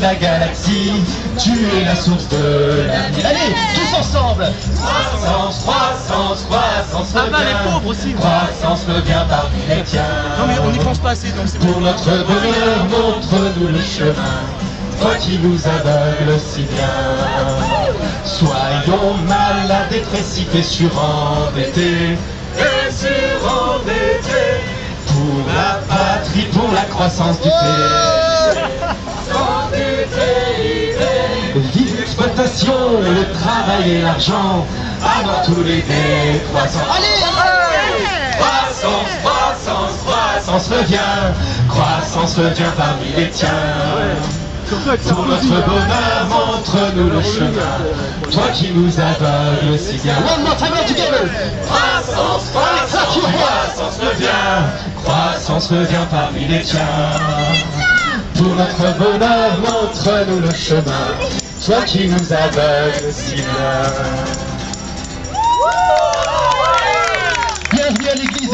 la galaxie, tu es la source de la vie. Allez, tous ensemble. Croissance, croissance, croissance, Ah bah, reviens. les pauvres aussi. Croissance, reviens parmi les tiens. Non mais on n'y pense pas assez, donc c'est Pour notre bonheur, montre-nous le chemin, toi qui nous aveugles si bien. Soyons malades, dépressifs et surendettés, pour la patrie, pour la croissance du pays. Vive l'exploitation, le travail et l'argent, avant tous les décroissants. Allez, croissance, croissance, croissance, croissance revient parmi les tiens. Pour notre bonheur, montre-nous le chemin, toi qui nous aveugles si bien. One more time all together. Croissance, croissance, croissance revient parmi les tiens. Pour notre bonheur, montre-nous le chemin, toi qui nous aveugles si bien.